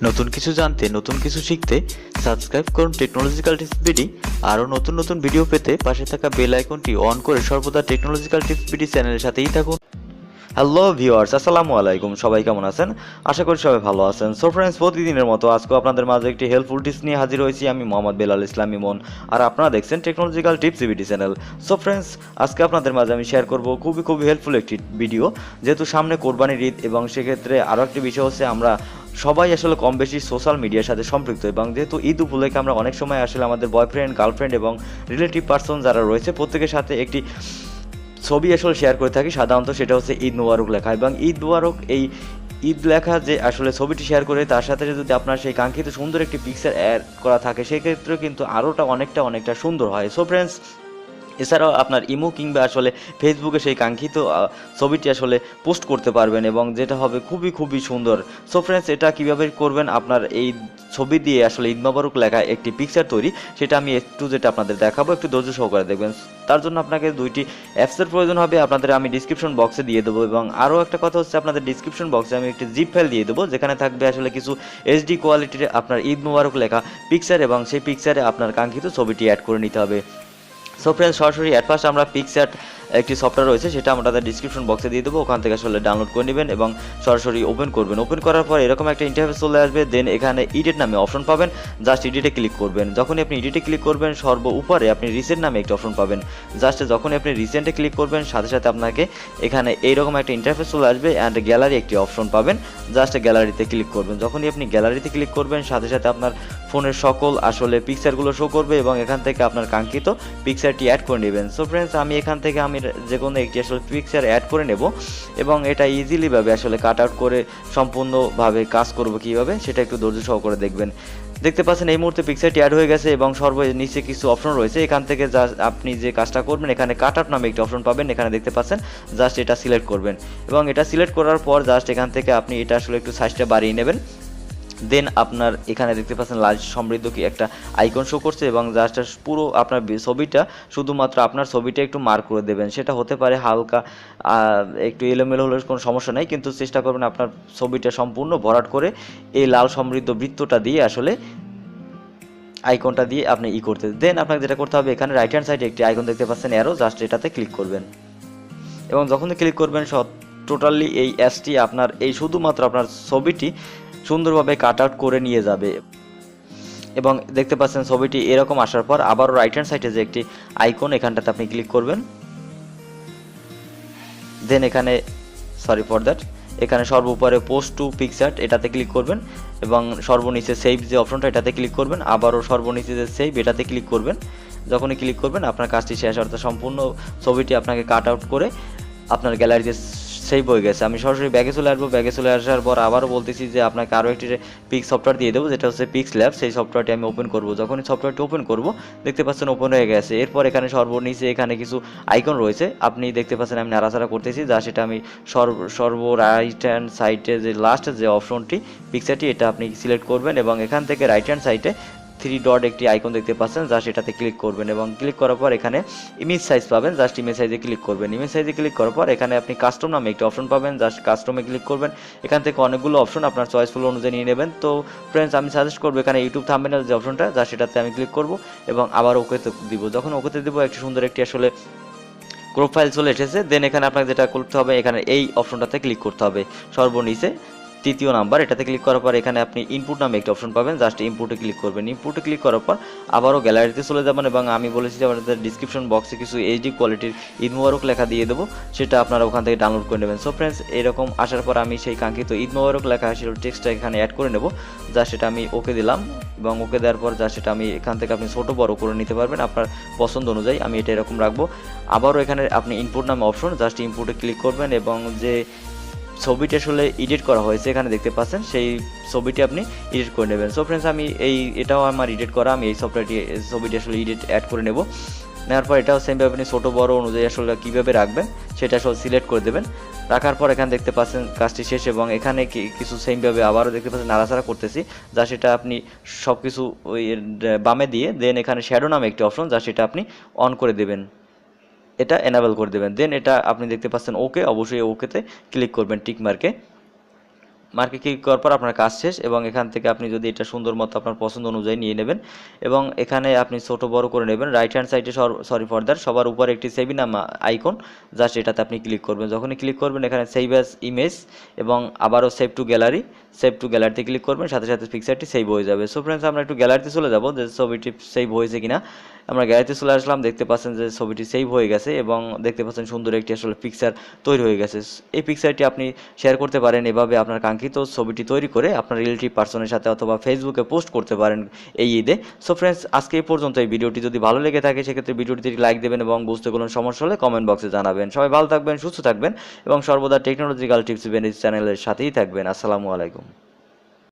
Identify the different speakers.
Speaker 1: নতুন কিছু জানতে, নতুন কিছু শিখতে সাবস্ক্রাইব করুন টেকনোলজিক্যাল টিপস বিডি। আরও নতুন নতুন ভিডিও পেতে পাশে থাকা বেল আইকনটি অন করে সর্বদা টেকনোলজিক্যাল টিপস বিডি চ্যানেলের সাথেই থাকুন। হ্যালো ভিউয়ার্স, আসসালামু আলাইকুম। সবাই কেমন আছেন? আশা করি সবাই ভালো আছেন। সো ফ্রেন্ডস, প্রতিদিনের মতো আজকেও আপনাদের মাঝে একটি হেল্পফুল টিপস নিয়ে হাজির হয়েছি। আমি মোহাম্মদ বেলাল ইসলাম ইমন, আর আপনারা দেখছেন technological tips BD channel. So friends, আজকে আপনাদের মাঝে আমি শেয়ার করব খুবই হেল্পফুল একটি ভিডিও। যেহেতু সামনে কোরবানির ঈদ, এবং সেক্ষেত্রে আরও একটি বিষয় হচ্ছে আমরা সবাই আসলে কম বেশি সোশ্যাল মিডিয়ার সাথে সম্পৃক্ত, এবং যেহেতু ঈদ উপলক্ষে আমরা অনেক সময় আসলে আমাদের বয়ফ্রেন্ড, গার্লফ্রেন্ড এবং রিলেটিভ পার্সন যারা রয়েছে প্রত্যেকের সাথে একটি ছবি আসলে শেয়ার করে থাকি সাধারণত, সেটা হচ্ছে ঈদ মুবারক লেখা। এবং ঈদ মুবারক এই ঈদ লেখা যে আসলে ছবিটি শেয়ার করে, তার সাথে যদি আপনার সেই কাঙ্ক্ষিত সুন্দর একটি পিকচার অ্যাড করা থাকে, সেক্ষেত্রে কিন্তু আরোটা অনেকটা সুন্দর হয়। সো ফ্রেন্ডস, এছাড়াও আপনার ইমো কিংবা আসলে ফেসবুকে সেই কাঙ্ক্ষিত ছবিটি আসলে পোস্ট করতে পারবেন, এবং যেটা হবে খুবই সুন্দর। সো ফ্রেন্ডস, এটা কীভাবে করবেন, আপনার এই ছবি দিয়ে আসলে ঈদ মুবারক লেখা একটি পিকচার তৈরি, সেটা আমি একটু যেটা আপনাদের দেখাবো, একটু ধৈর্য সহকারে দেখবেন। তার জন্য আপনাকে দুইটি অ্যাপসের প্রয়োজন হবে, আপনাদের আমি ডিসক্রিপশন বক্সে দিয়ে দেবো। এবং আরও একটা কথা হচ্ছে, আপনাদের ডিসক্রিপশন বক্সে আমি একটি জিপ ফাইল দিয়ে দেবো, যেখানে থাকবে আসলে কিছু এইচডি কোয়ালিটির আপনার ঈদ মুবারক লেখা পিকচার, এবং সেই পিকচারে আপনার কাঙ্ক্ষিত ছবিটি অ্যাড করে নিতে হবে। সো ফ্রেন্ডস, সরাসরি অ্যাট ফার্স্ট আমরা পিকচার একটি সফটওয়্যার রয়েছে, সেটা আমাদের ডিসক্রিপশন বক্সে দিয়ে দেবো, ওখান থেকে আসলে ডাউনলোড করে নেবেন এবং সরাসরি ওপেন করবেন। ওপেন করার পর এরকম একটা ইন্টারফেস চলে আসবে। দেন এখানে এডিট নামে অপশন পাবেন, জাস্ট এডিটে ক্লিক করবেন। যখনই আপনি এডিটে ক্লিক করবেন, সর্ব উপরে আপনি রিসেন্ট নামে একটি অপশন পাবেন। জাস্ট যখনই আপনি রিসেন্টে ক্লিক করবেন, সাথে আপনাকে এখানে এইরকম একটা ইন্টারফেস চলে আসবে, অ্যান্ড গ্যালারি একটি অপশন পাবেন। জাস্ট গ্যালারিতে ক্লিক করবেন। যখনই আপনি গ্যালারিতে ক্লিক করবেন, সাথে আপনার ফোনের সকল আসলে পিকচারগুলো শো করবে, এবং এখান থেকে আপনার কাঙ্ক্ষিত পিকচারটি অ্যাড করে নেবেন। সো ফ্রেন্ডস, আমি এখান থেকে যে কোনো একটি আসলে পিকচার অ্যাড করে নেব, এবং এটা ইজিলিভাবে আসলে কাট আউট করে সম্পূর্ণভাবে কাজ করব কীভাবে, সেটা একটু ধৈর্য সহকারে দেখবেন। দেখতে পাচ্ছেন এই মুহূর্তে পিকচারটি অ্যাড হয়ে গেছে, এবং নিচে কিছু অপশন রয়েছে। এখান থেকে জাস্ট আপনি যে কাজটা করবেন, এখানে কাট আউট নামে একটি অপশন পাবেন, এখানে দেখতে পাচ্ছেন। জাস্ট এটা সিলেক্ট করবেন, এবং এটা সিলেক্ট করার পর জাস্ট এখান থেকে আপনি এটা আসলে একটু সাইজটা বাড়িয়ে নেবেন। দেন আপনার এখানে দেখতে পাচ্ছেন লাল সমৃদ্ধ কি একটা আইকন শো করছে, এবং জাস্ট পুরো আপনার ছবিটা, শুধুমাত্র আপনার ছবিটা একটু মার্ক করে দেবেন। সেটা হতে পারে হালকা একটু এলোমেলো হলে কোনো সমস্যা নেই, কিন্তু চেষ্টা করবেন আপনার ছবিটা সম্পূর্ণ ভরাট করে এই লাল সমৃদ্ধ বৃত্তটা দিয়ে আসলে আইকনটা দিয়ে আপনি করতে। দেন আপনাকে যেটা করতে হবে, এখানে রাইট হ্যান্ড সাইডে একটি আইকন দেখতে পাচ্ছেন অ্যারো, জাস্ট এটাতে ক্লিক করবেন। এবং যখনই ক্লিক করবেন, টোটালি এই অ্যাপসটি আপনার এই শুধুমাত্র আপনার ছবিটি সুন্দরভাবে কাট আউট করে নিয়ে যাবে। এবং দেখতে পাচ্ছেন ছবিটি এরকম আসার পর আবারও রাইট হ্যান্ড সাইডে যে একটি আইকন, এখানটাতে আপনি ক্লিক করবেন। দেন এখানে এখানে সর্বোপরে পোস্ট টু পিকচার এটাতে ক্লিক করবেন, এবং সর্বনিচে সেভ যে অপশনটা এটাতে ক্লিক করবেন। আবারও সর্বনিচে যে সেভ এটাতে ক্লিক করবেন। যখনই ক্লিক করবেন, আপনার কাজটি শেষ, অর্থাৎ সম্পূর্ণ ছবিটি আপনাকে কাট আউট করে আপনার গ্যালারিতে সেভ হয়ে গেছে। আমি সরাসরি ব্যাগে চলে আসবো। ব্যাগে চলে আসার পর আবারও বলতেছি যে আপনাকে আরও একটি পিক সফটওয়্যার দিয়ে দেবো, যেটা হচ্ছে পিক্স ল্যাব। সেই সফটওয়্যারটি আমি ওপেন করব। যখনই সফটওয়্যারটি ওপেন করব, দেখতে পাচ্ছেন ওপেন হয়ে গেছে। এরপর এখানে সর্বনিচে এখানে কিছু আইকন রয়েছে, আপনি দেখতে পাচ্ছেন আমি নাড়াচাড়া করতেছি, যা সেটা আমি রাইট হ্যান্ড সাইডে যে লাস্ট যে অপশনটি পিকচারটি, এটা আপনি সিলেক্ট করবেন, এবং এখান থেকে রাইট হ্যান্ড সাইডে 3 ডট একটি আইকন দেখতে পাচ্ছেন, জাস্ট এটাতে ক্লিক করবেন। এবং ক্লিক করার পর এখানে ইমেজ সাইজ পাবেন, জাস্ট ইমেজ সাইজে ক্লিক করবেন। ইমেজ সাইজে ক্লিক করার পর এখানে আপনি কাস্টম নামে একটি অপশন পাবেন, জাস্ট কাস্টমে ক্লিক করবেন। এখান থেকে অনেকগুলো অপশন আপনার চয়েসফুল অনুযায়ী নিয়ে নেবেন। তো ফ্রেন্ডস, আমি সাজেস্ট করবো এখানে ইউটিউব থাম্বনেল যে অপশনটা, জাস্ট সেটাতে আমি ক্লিক করব, এবং আবার ওকেতে দিব। যখন ওকেতে দিব, একটি সুন্দর একটি আসলে ক্রপ ফাইল চলে এসেছে। দেন এখানে আপনাকে যেটা করতে হবে, এখানে এই অপশনটাতে ক্লিক করতে হবে সর্বনিচে 3য় নাম্বার, এটাতে ক্লিক করার পর এখানে আপনি ইনপুট নামে একটা অপশন পাবেন, জাস্ট ইনপুটে ক্লিক করবেন। ইনপুটে ক্লিক করার পর আবারও গ্যালারিতে চলে যাবেন, এবং আমি বলেছি যে আমাদের ডিসক্রিপশন বক্সে কিছু এইচডি কোয়ালিটির ঈদ মুবারক লেখা দিয়ে দেবো, সেটা আপনারা ওখান থেকে ডাউনলোড করে নেবেন। সো ফ্রেন্ডস, এরকম আসার পর আমি সেই কাঙ্ক্ষিত ঈদ মুবারক লেখা সেটা টেক্সটটা এখানে অ্যাড করে নেব, জাস্ট সেটা আমি ওকে দিলাম। এবং ওকে দেওয়ার পর জাস্ট সেটা আমি এখান থেকে আপনি ছোটো বড় করে নিতে পারবেন আপনার পছন্দ অনুযায়ী। আমি এটা এরকম রাখবো। আবারও এখানে আপনি ইনপুট নামে অপশন, জাস্ট ইনপুটে ক্লিক করবেন, এবং যে ছবিটি আসলে এডিট করা হয়েছে এখানে দেখতে পাচ্ছেন, সেই ছবিটি আপনি এডিট করে নেবেন। সো ফ্রেন্ডস, আমি এটাও আমার এডিট করা, আমি এই ছবিটি আসলে অ্যাড করে নেব। নেওয়ার পর এটাও সেমভাবে আপনি ছোটো বড় অনুযায়ী আসলে কীভাবে রাখবেন সেটা আসলে সিলেক্ট করে দেবেন। রাখার পর এখানে দেখতে পাচ্ছেন কাজটি শেষ, এবং এখানে কিছু সেমভাবে আবারও দেখতে পাচ্ছেন নাড়াচাড়া করতেছি, যা সেটা আপনি সব কিছু ওই বামে দিয়ে, দেন এখানে শ্যাডো নামে একটি অপশন, যা সেটা আপনি অন করে দেবেন, এটা এনাবেল করে দেবেন। দেন এটা আপনি দেখতে পাচ্ছেন ওকে, অবশ্যই ওকেতে ক্লিক করবেন টিক মার্কে। মার্কে ক্লিক করার পর আপনার কাজ শেষ, এবং এখান থেকে আপনি যদি এটা সুন্দর মতো আপনার পছন্দ অনুযায়ী নিয়ে নেবেন, এবং এখানে আপনি ছোট বড় করে নেবেন। রাইট হ্যান্ড সাইডে সরি ফর দ্যাট সবার উপরে একটি সেভি নাম আইকন, জাস্ট এটাতে আপনি ক্লিক করবেন। যখনই ক্লিক করবেন এখানে সেভ অ্যাজ ইমেজ এবং আবারও সেভ টু গ্যালারিতে ক্লিক করবেন, সাথে সাথে পিকচারটি সেভ হয়ে যাবে। সো ফ্রেন্ডস, আমরা একটু গ্যালারিতে চলে যাব যে ছবিটি সেভ হয়েছে কিনা। আমরা গ্যালারিতে চলে আসলাম, দেখতে পাচ্ছেন যে ছবিটি সেভ হয়ে গেছে এবং দেখতে পাচ্ছেন সুন্দর একটি আসলে পিকচার তৈরি হয়ে গেছে। এই পিকচারটি আপনি শেয়ার করতে পারেন, এভাবে আপনার কাঙ্ক্ষিত ছবিটি তৈরি করে আপনার রিলেটিভ পার্সনের সাথে অথবা ফেসবুকে পোস্ট করতে পারেন এই ঈদে। সো ফ্রেন্ডস, আজকে এই পর্যন্ত। এই ভিডিওটি যদি ভালো লেগে থাকে সেক্ষেত্রে ভিডিওটিতে লাইক দেবেন এবং বুঝতে কোনো সমস্যা হলে কমেন্ট বক্সে জানাবেন। সবাই ভালো থাকবেন, সুস্থ থাকবেন এবং সর্বদা টেকনোলজিক্যাল টিপস চ্যানেলের সাথেই থাকবেন। আসসালামু আলাইকুম।